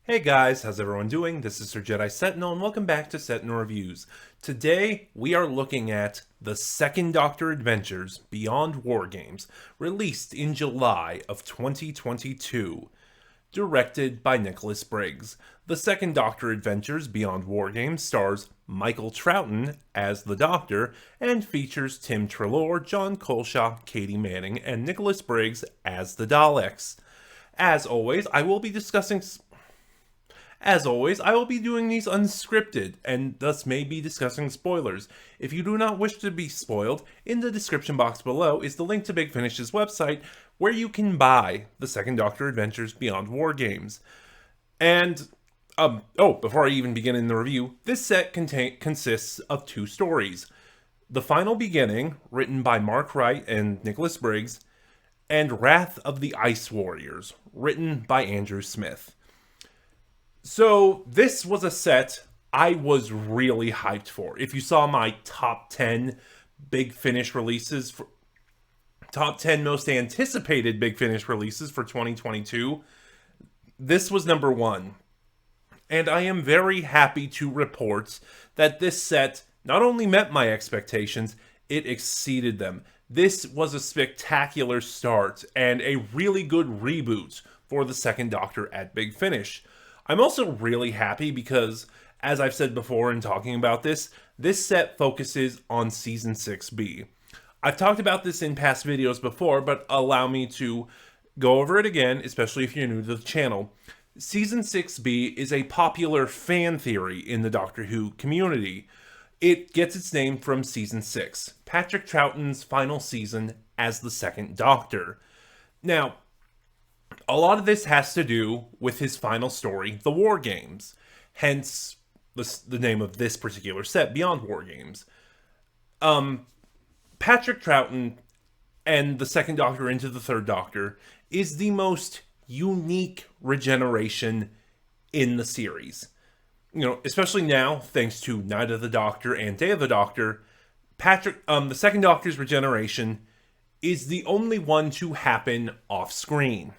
Hey guys, how's everyone doing? This is Sir Jedi Sentinel, and welcome back to Sentinel Reviews. Today, we are looking at The Second Doctor Adventures Beyond War Games, released in July of 2022. Directed by Nicholas Briggs. The Second Doctor Adventures Beyond War Games stars Michael Troughton as the Doctor, and features Tim Treloar, John Colshaw, Katie Manning, and Nicholas Briggs as the Daleks. As always, I will be doing these unscripted, and thus may be discussing spoilers. If you do not wish to be spoiled, in the description box below is the link to Big Finish's website, where you can buy The Second Doctor Adventures Beyond War Games. And, before I even begin in the review, this set consists of two stories. The Final Beginning, written by Mark Wright and Nicholas Briggs, and Wrath of the Ice Warriors, written by Andrew Smith. So, this was a set I was really hyped for. If you saw my top 10 Big Finish releases, top 10 most anticipated Big Finish releases for 2022, this was number one. And I am very happy to report that this set not only met my expectations, it exceeded them. This was a spectacular start and a really good reboot for the Second Doctor at Big Finish. I'm also really happy because, as I've said before in talking about this set focuses on Season 6B. I've talked about this in past videos before, but allow me to go over it again, especially if you're new to the channel. Season 6B is a popular fan theory in the Doctor Who community. It gets its name from Season 6, Patrick Troughton's final season as the Second Doctor. Now, a lot of this has to do with his final story, The War Games. Hence, the name of this particular set, Beyond War Games. Patrick Troughton and the Second Doctor into the Third Doctor is the most unique regeneration in the series. Especially now, thanks to Night of the Doctor and Day of the Doctor, the Second Doctor's regeneration is the only one to happen off-screen.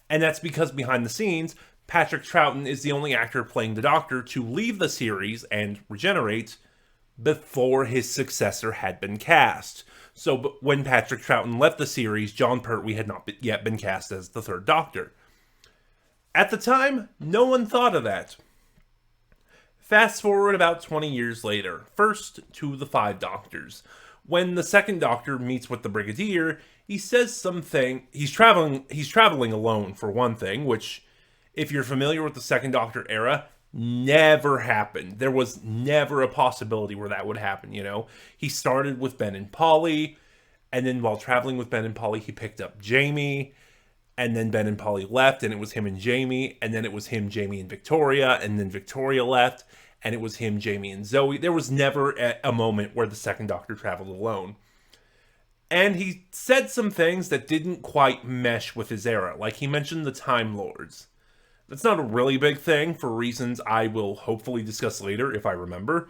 And that's because behind the scenes, Patrick Troughton is the only actor playing the Doctor to leave the series and regenerate before his successor had been cast. So when Patrick Troughton left the series, Jon Pertwee had not yet been cast as the Third Doctor. At the time, no one thought of that. Fast forward about 20 years later, first to the Five Doctors. When the Second Doctor meets with the Brigadier, he says something. He's traveling alone, for one thing, which, if you're familiar with the Second Doctor era, never happened. There was never a possibility where that would happen, He started with Ben and Polly, and then while traveling with Ben and Polly, he picked up Jamie, and then Ben and Polly left, and it was him and Jamie, and then it was him, Jamie, and Victoria, and then Victoria left, and it was him, Jamie, and Zoe. There was never a moment where the Second Doctor traveled alone. And he said some things that didn't quite mesh with his era, like he mentioned the Time Lords. That's not a really big thing for reasons I will hopefully discuss later if I remember.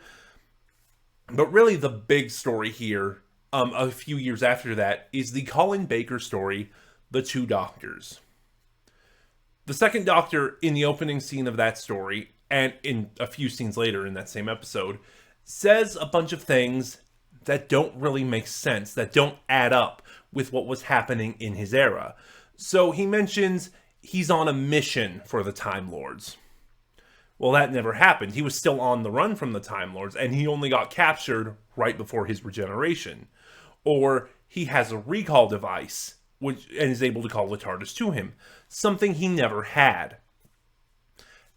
But really the big story here, a few years after that, is the Colin Baker story, The Two Doctors. The Second Doctor, in the opening scene of that story, and in a few scenes later in that same episode, says a bunch of things that don't really make sense, that don't add up with what was happening in his era. So he mentions he's on a mission for the Time Lords. Well, that never happened. He was still on the run from the Time Lords, and he only got captured right before his regeneration. Or he has a recall device, and is able to call the TARDIS to him. Something he never had.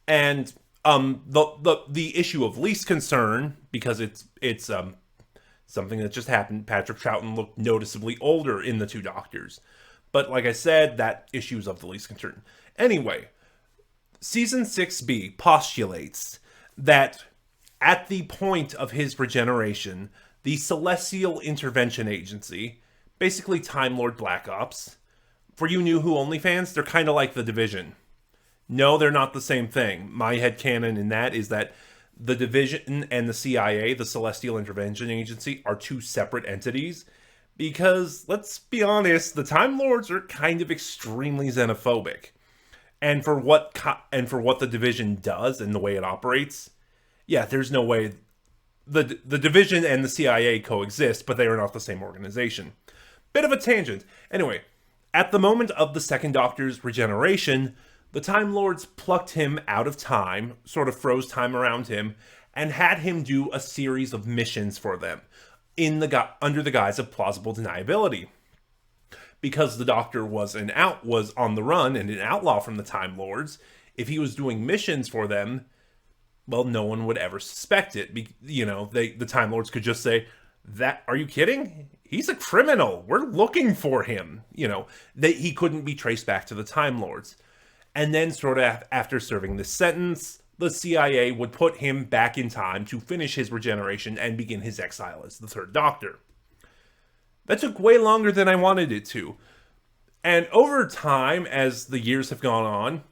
And the issue of least concern, because it's something that just happened, Patrick Troughton looked noticeably older in the Two Doctors. But like I said, that issue is of the least concern. Anyway, Season 6B postulates that at the point of his regeneration, the Celestial Intervention Agency, basically Time Lord Black Ops, for you New Who only fans, they're kind of like the Division. No, they're not the same thing. My headcanon in that is that the Division and the CIA, the Celestial Intervention Agency, are two separate entities. Because, let's be honest, the Time Lords are kind of extremely xenophobic. And for what the division does and the way it operates, yeah, there's no way the division and the CIA coexist, but they are not the same organization. Bit of a tangent. Anyway, at the moment of the Second Doctor's regeneration, the Time Lords plucked him out of time, sort of froze time around him, and had him do a series of missions for them under the guise of plausible deniability. Because the Doctor was on the run and an outlaw from the Time Lords, if he was doing missions for them, well, no one would ever suspect it. The Time Lords could just say, "That, are you kidding? He's a criminal. We're looking for him." He couldn't be traced back to the Time Lords. And then, sort of after serving this sentence, the CIA would put him back in time to finish his regeneration and begin his exile as the Third Doctor. That took way longer than I wanted it to. And over time, as the years have gone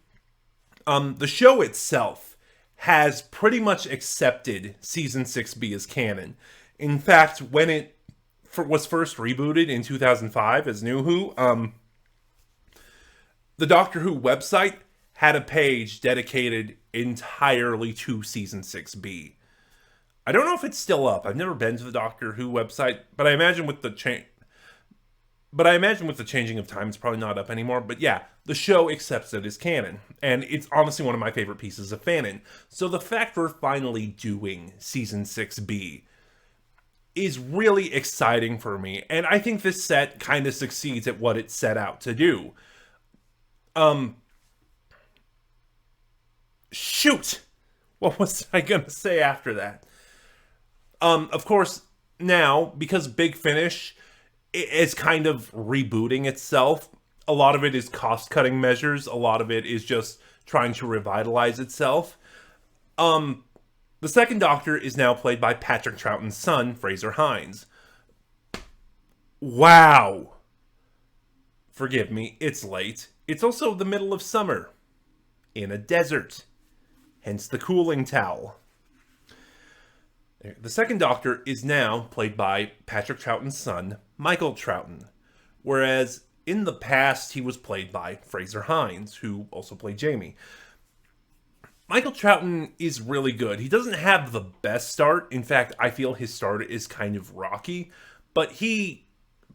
on, the show itself has pretty much accepted Season 6B as canon. In fact, when it was first rebooted in 2005 as New Who, the Doctor Who website had a page dedicated entirely to Season 6B. I don't know if it's still up. I've never been to the Doctor Who website, but I imagine with the changing of time, it's probably not up anymore. But yeah, the show accepts it as canon, and it's honestly one of my favorite pieces of fanon. So the fact we're finally doing Season 6B is really exciting for me, and I think this set kind of succeeds at what it set out to do. Shoot! What was I gonna say after that? Of course, now, because Big Finish is kind of rebooting itself, a lot of it is cost-cutting measures, a lot of it is just trying to revitalize itself. The Second Doctor is now played by Patrick Troughton's son, Fraser Hines. Wow! Forgive me, it's late. It's also the middle of summer. In a desert. Hence the cooling towel. The Second Doctor is now played by Patrick Troughton's son, Michael Troughton. Whereas in the past, he was played by Fraser Hines, who also played Jamie. Michael Troughton is really good. He doesn't have the best start. In fact, I feel his start is kind of rocky. But he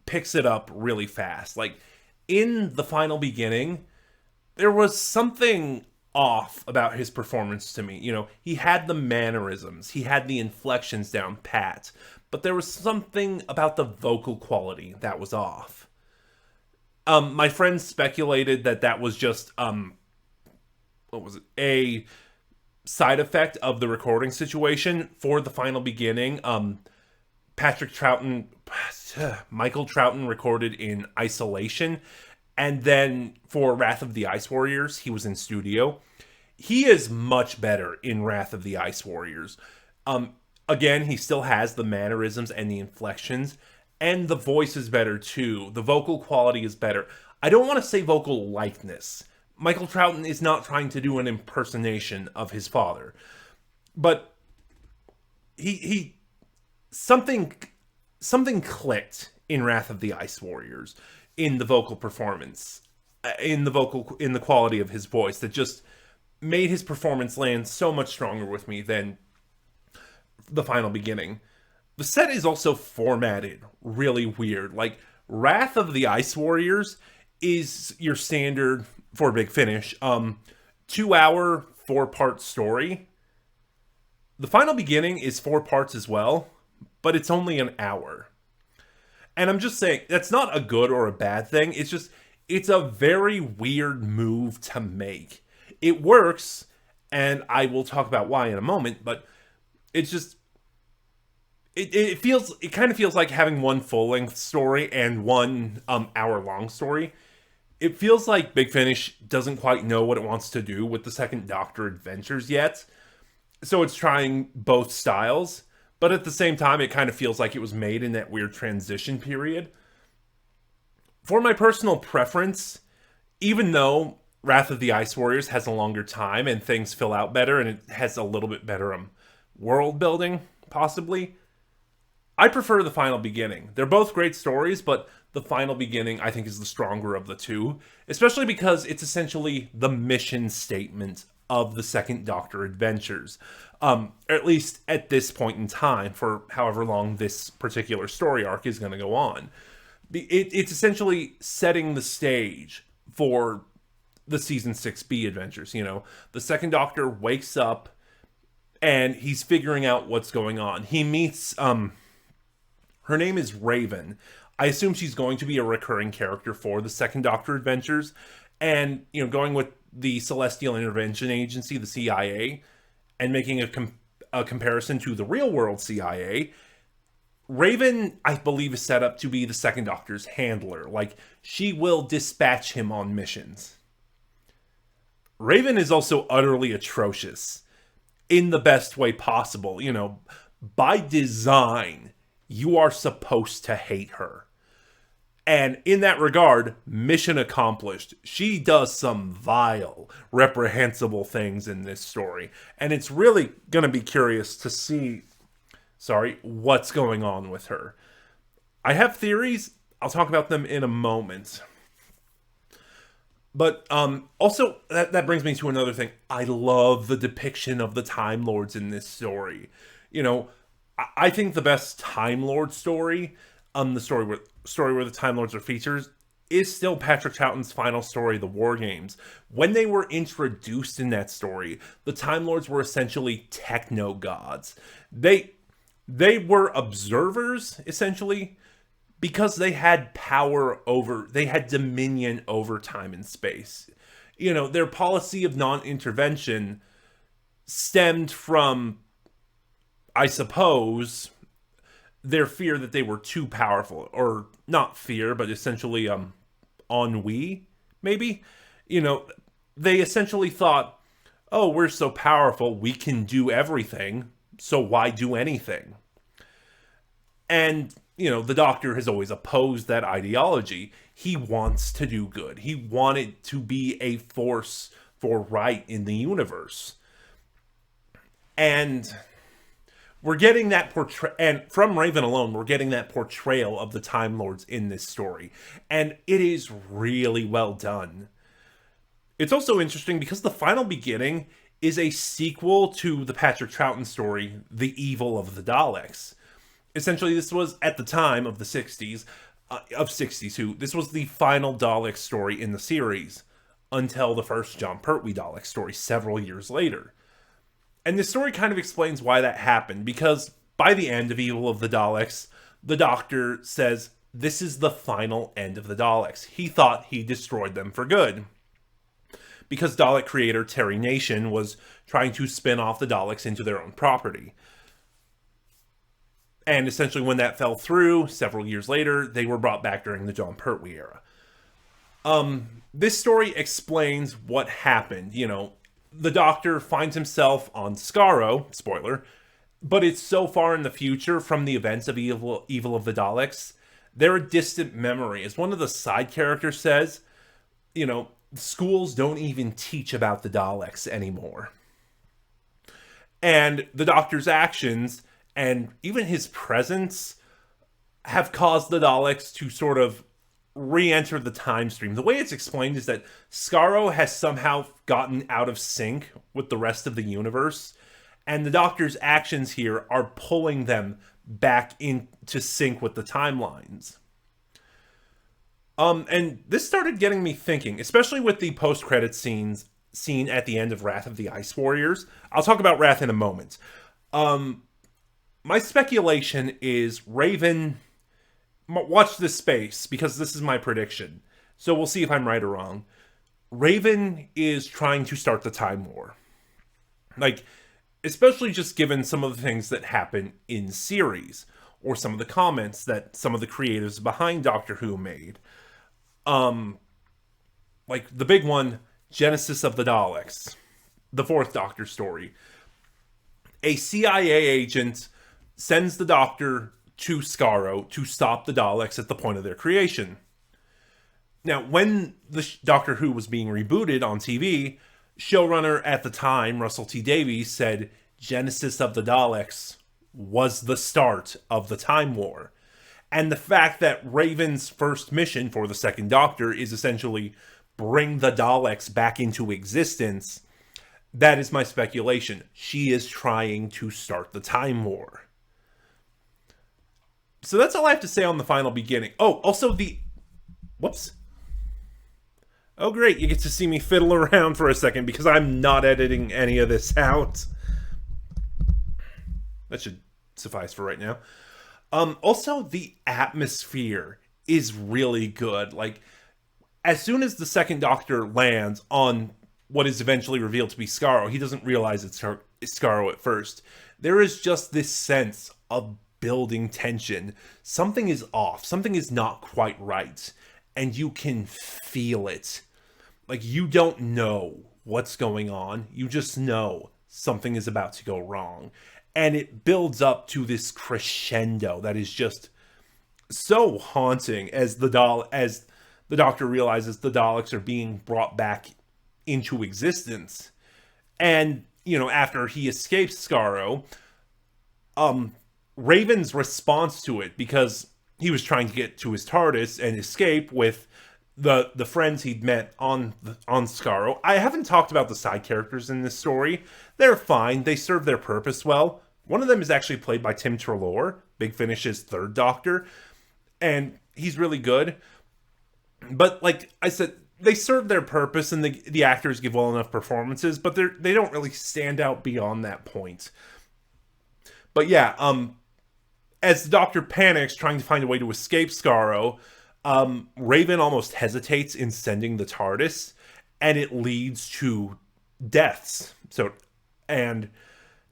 picks it up really fast. Like, in the final beginning, there was something off about his performance to me. He had the mannerisms, he had the inflections down pat, but there was something about the vocal quality that was off. My friends speculated that was just a side effect of the recording situation for the final beginning. Michael Troughton recorded in isolation. And then for Wrath of the Ice Warriors, he was in studio. He is much better in Wrath of the Ice Warriors. Again, he still has the mannerisms and the inflections. And the voice is better too. The vocal quality is better. I don't want to say vocal likeness. Michael Troughton is not trying to do an impersonation of his father. But something clicked in Wrath of the Ice Warriors. In the vocal performance, in the quality of his voice, that just made his performance land so much stronger with me than the final beginning. The set is also formatted really weird. Like, Wrath of the Ice Warriors is your standard, for Big Finish, 2-hour, 4-part story. The final beginning is 4 parts as well, but it's only an hour. And I'm just saying, that's not a good or a bad thing. It's a very weird move to make. It works, and I will talk about why in a moment, but it's just, it kind of feels like having one full-length story and one hour-long story. It feels like Big Finish doesn't quite know what it wants to do with the Second Doctor adventures yet. So it's trying both styles. But at the same time, it kind of feels like it was made in that weird transition period. For my personal preference, even though Wrath of the Ice Warriors has a longer time and things fill out better and it has a little bit better world building, possibly, I prefer The Final Beginning. They're both great stories, but The Final Beginning, I think, is the stronger of the two, especially because it's essentially the mission statement of the Second Doctor adventures. At least at this point in time, for however long this particular story arc is going to go on. It's essentially setting the stage for the season 6B adventures. The Second Doctor wakes up and he's figuring out what's going on. He meets her name is Raven. I assume she's going to be a recurring character for the Second Doctor adventures. And, going with the Celestial Intervention Agency, the CIA, and making a comparison to the real world CIA, Raven, I believe, is set up to be the Second Doctor's handler. Like, she will dispatch him on missions. Raven is also utterly atrocious in the best way possible. By design, you are supposed to hate her. And in that regard, mission accomplished. She does some vile, reprehensible things in this story. And it's really going to be curious to see, what's going on with her. I have theories. I'll talk about them in a moment. But also, that brings me to another thing. I love the depiction of the Time Lords in this story. I think the best Time Lord story, the story where the Time Lords are featured, is still Patrick Troughton's final story, The War Games. When they were introduced in that story, the Time Lords were essentially techno gods. They were observers, essentially, because they had they had dominion over time and space. Their policy of non-intervention stemmed from, I suppose, their fear that they were too powerful, or not fear, but essentially ennui, maybe. They essentially thought, oh, we're so powerful, we can do everything, so why do anything? And, the Doctor has always opposed that ideology. He wants to do good. He wanted to be a force for right in the universe. And we're getting that and from Raven alone, we're getting that portrayal of the Time Lords in this story. And it is really well done. It's also interesting because The Final Beginning is a sequel to the Patrick Troughton story, The Evil of the Daleks. Essentially, this was, at the time of the 60s, of 62, this was the final Dalek story in the series, until the first Jon Pertwee Dalek story several years later. And this story kind of explains why that happened, because by the end of Evil of the Daleks, the Doctor says, this is the final end of the Daleks. He thought he destroyed them for good, because Dalek creator Terry Nation was trying to spin off the Daleks into their own property. And essentially when that fell through, several years later, they were brought back during the Jon Pertwee era. This story explains what happened. The Doctor finds himself on Skaro, spoiler, but it's so far in the future from the events of Evil of the Daleks, they're a distant memory. As one of the side characters says, schools don't even teach about the Daleks anymore. And the Doctor's actions, and even his presence, have caused the Daleks to sort of re-enter the time stream. The way it's explained is that Skaro has somehow gotten out of sync with the rest of the universe, and the Doctor's actions here are pulling them back into sync with the timelines. And this started getting me thinking, especially with the post-credits scene at the end of Wrath of the Ice Warriors. I'll talk about Wrath in a moment. My speculation is Raven... Watch this space, because this is my prediction. So we'll see if I'm right or wrong. Raven is trying to start the Time War. Especially just given some of the things that happen in series, or some of the comments that some of the creatives behind Doctor Who made. The big one, Genesis of the Daleks, the fourth Doctor story. A CIA agent sends the Doctor to Skaro to stop the Daleks at the point of their creation. Now, when the Doctor Who was being rebooted on TV, showrunner at the time, Russell T Davies, said Genesis of the Daleks was the start of the Time War. And the fact that Raven's first mission for the Second Doctor is essentially bring the Daleks back into existence, that is my speculation. She is trying to start the Time War. So that's all I have to say on the final beginning. Oh, also whoops. Oh, great. You get to see me fiddle around for a second because I'm not editing any of this out. That should suffice for right now. Also, the atmosphere is really good. Like, as soon as the Second Doctor lands on what is eventually revealed to be Skaro, he doesn't realize it's Skaro at first. There is just this sense of building tension. Something is off. Something is not quite right. And you can feel it. Like, you don't know what's going on. You just know something is about to go wrong. And it builds up to this crescendo that is just so haunting as the Doctor realizes the Daleks are being brought back into existence. And, after he escapes Skaro, Raven's response to it, because he was trying to get to his TARDIS and escape with the friends he'd met on Skaro. I haven't talked about the side characters in this story. They're fine. They serve their purpose well. One of them is actually played by Tim Treloar, Big Finish's third Doctor, and he's really good. But like I said, they serve their purpose, and the actors give well enough performances, but they don't really stand out beyond that point. But yeah, as the Doctor panics, trying to find a way to escape Skaro, Raven almost hesitates in sending the TARDIS, and it leads to deaths.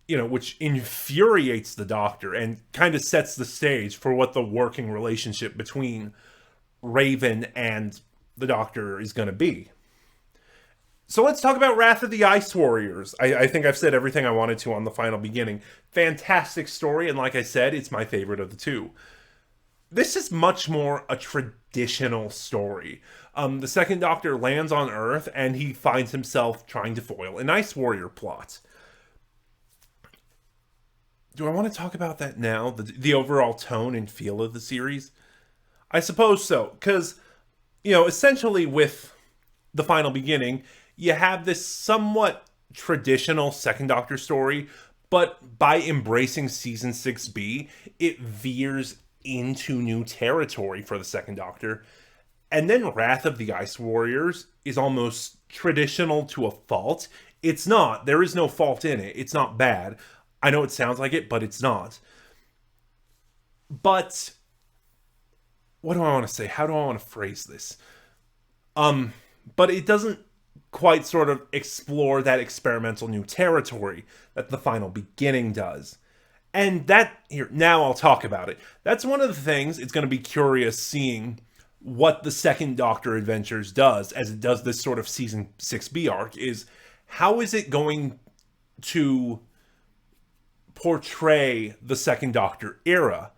Which infuriates the Doctor and kind of sets the stage for what the working relationship between Raven and the Doctor is going to be. So let's talk about Wrath of the Ice Warriors. I think I've said everything I wanted to on the final beginning. Fantastic story, and like I said, it's my favorite of the two. This is much more a traditional story. The Second Doctor lands on Earth, and he finds himself trying to foil an Ice Warrior plot. Do I want to talk about that now? The overall tone and feel of the series? I suppose so, because, essentially with the final beginning, you have this somewhat traditional Second Doctor story, but by embracing Season 6B, it veers into new territory for the Second Doctor. And then Wrath of the Ice Warriors is almost traditional to a fault. It's not. There is no fault in it. It's not bad. I know it sounds like it, but it's not. But what do I want to say? How do I want to phrase this? But it doesn't quite sort of explore that experimental new territory that the final beginning does. And now I'll talk about it. That's one of the things it's going to be curious seeing what the Second Doctor Adventures does, as it does this sort of Season 6B arc, is how is it going to portray the Second Doctor era?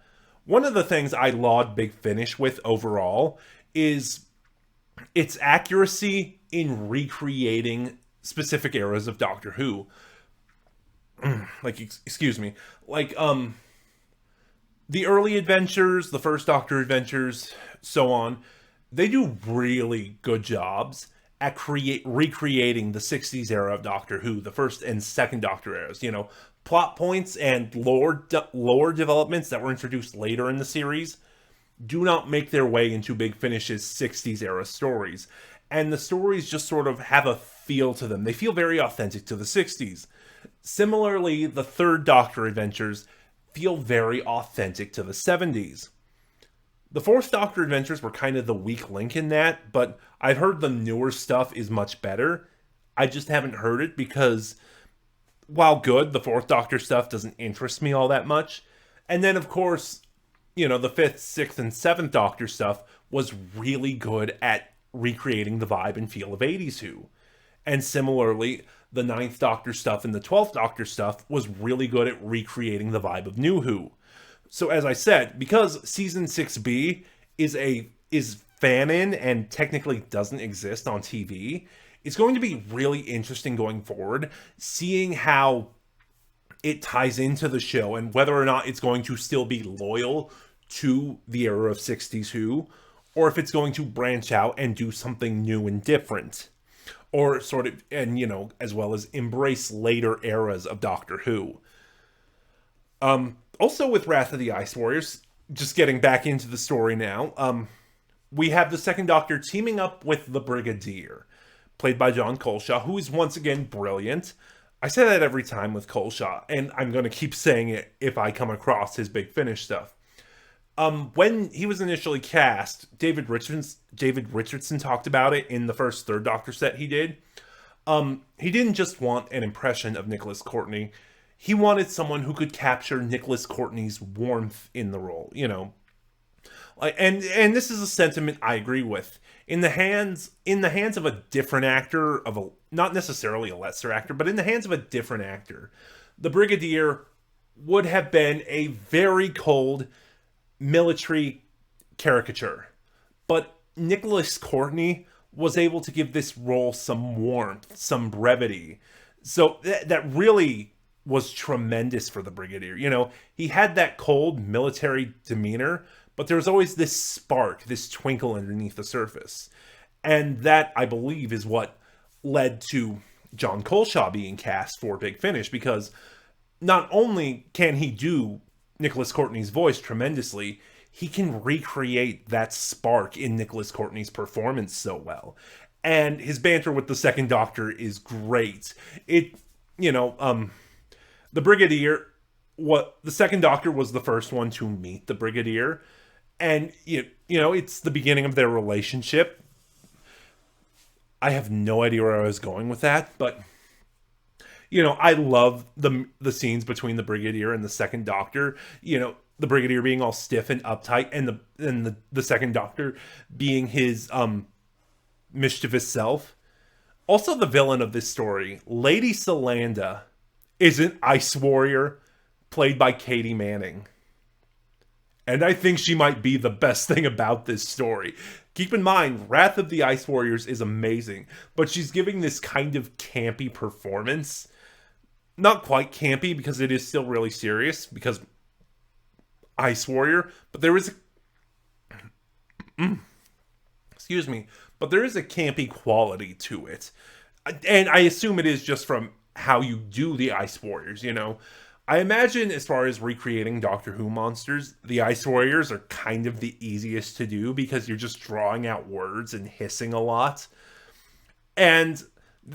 One of the things I laud Big Finish with overall is its accuracy in recreating specific eras of Doctor Who. The early adventures, the first Doctor adventures, so on, they do really good jobs at recreating the 60s era of Doctor Who, the first and second Doctor eras. Plot points and lore developments that were introduced later in the series do not make their way into Big Finish's 60s era stories. And the stories just sort of have a feel to them. They feel very authentic to the 60s. Similarly, the third Doctor adventures feel very authentic to the 70s. The fourth Doctor adventures were kind of the weak link in that, but I've heard the newer stuff is much better. I just haven't heard it because, while good, the fourth Doctor stuff doesn't interest me all that much. And then, of course, the fifth, sixth, and seventh Doctor stuff was really good at recreating the vibe and feel of 80s Who. And similarly, the ninth Doctor stuff and the 12th Doctor stuff was really good at recreating the vibe of New Who. So as I said, because Season 6B is fan-in and technically doesn't exist on TV, it's going to be really interesting going forward, seeing how it ties into the show and whether or not it's going to still be loyal to the era of 60s Who, or if it's going to branch out and do something new and different. Or sort of, and as well as embrace later eras of Doctor Who. Also with Wrath of the Ice Warriors, just getting back into the story now, we have the Second Doctor teaming up with the Brigadier, played by John Coleshaw, who is once again brilliant. I say that every time with Coleshaw, and I'm going to keep saying it if I come across his Big Finish stuff. When he was initially cast, David Richardson talked about it in the first Third Doctor set he did. He didn't just want an impression of Nicholas Courtney. He wanted someone who could capture Nicholas Courtney's warmth in the role, And this is a sentiment I agree with. In the hands of a different actor, not necessarily a lesser actor, but in the hands of a different actor, the Brigadier would have been a very cold military caricature. But Nicholas Courtney was able to give this role some warmth, some brevity. So that really was tremendous for the Brigadier. He had that cold military demeanor, but there was always this spark, this twinkle underneath the surface. And that, I believe, is what led to John Coleshaw being cast for Big Finish, because not only can he do Nicholas Courtney's voice tremendously, he can recreate that spark in Nicholas Courtney's performance so well. And his banter with the Second Doctor is great. The Brigadier, the Second Doctor was the first one to meet the Brigadier. And, it's the beginning of their relationship. I have no idea where I was going with that, but, I love the scenes between the Brigadier and the Second Doctor. The Brigadier being all stiff and uptight, and the Second Doctor being his mischievous self. Also, the villain of this story, Lady Salanda, is an ice warrior played by Katie Manning. And I think she might be the best thing about this story. Keep in mind, Wrath of the Ice Warriors is amazing, but she's giving this kind of campy performance. Not quite campy, because it is still really serious, because Ice Warrior, but there is excuse me, but there is a campy quality to it. And I assume it is just from how you do the Ice Warriors, I imagine as far as recreating Doctor Who monsters, the Ice Warriors are kind of the easiest to do because you're just drawing out words and hissing a lot. And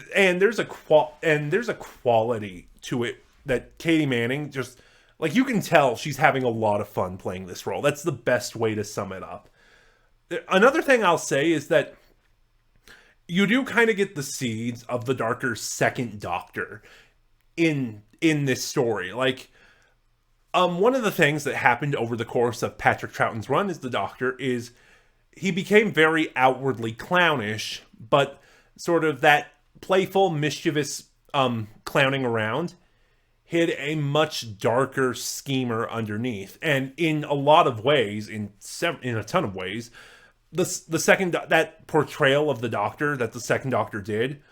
there's a quality to it that Katie Manning just, like, you can tell she's having a lot of fun playing this role. That's the best way to sum it up. Another thing I'll say is that you do kind of get the seeds of the darker Second Doctor in this story. Like, one of the things that happened over the course of Patrick Troughton's run as the Doctor is he became very outwardly clownish, but sort of that playful, mischievous clowning around hid a much darker schemer underneath. And in a lot of ways, in a ton of ways, that portrayal of the Doctor that the Second Doctor did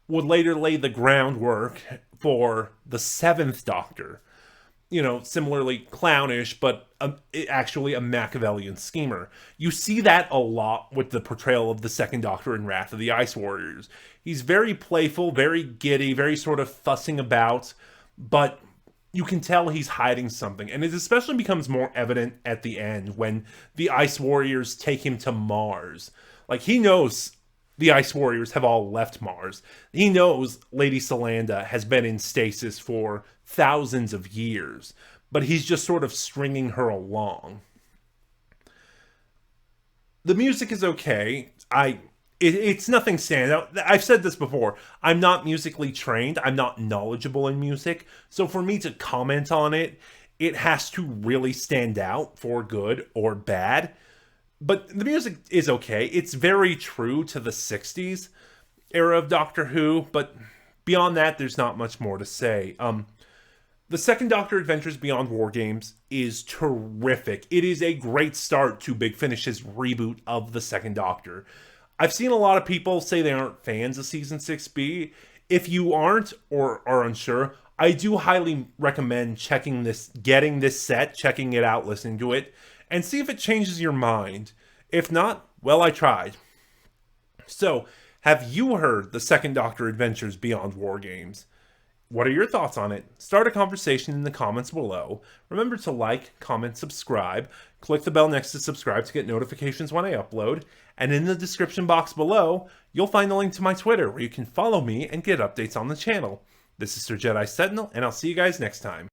would later lay the groundwork for the Seventh Doctor. Similarly clownish, but actually a Machiavellian schemer. You see that a lot with the portrayal of the Second Doctor in Wrath of the Ice Warriors. He's very playful, very giddy, very sort of fussing about, but you can tell he's hiding something. And it especially becomes more evident at the end when the Ice Warriors take him to Mars. Like, he knows the Ice Warriors have all left Mars. He knows Lady Salanda has been in stasis for thousands of years, but he's just sort of stringing her along. The music is okay. It's nothing standout. I've said this before. I'm not musically trained. I'm not knowledgeable in music. So for me to comment on it, it has to really stand out for good or bad. But the music is okay. It's very true to the 60s era of Doctor Who, but beyond that, there's not much more to say. The Second Doctor Adventures Beyond War Games is terrific. It is a great start to Big Finish's reboot of the Second Doctor. I've seen a lot of people say they aren't fans of Season 6B. If you aren't or are unsure, I do highly recommend getting this set, checking it out, listening to it, and see if it changes your mind. If not, well, I tried. So, have you heard the Second Doctor Adventures Beyond War Games? What are your thoughts on it? Start a conversation in the comments below. Remember to like, comment, subscribe. Click the bell next to subscribe to get notifications when I upload. And in the description box below, you'll find a link to my Twitter where you can follow me and get updates on the channel. This is Sir Jedi Sentinel, and I'll see you guys next time.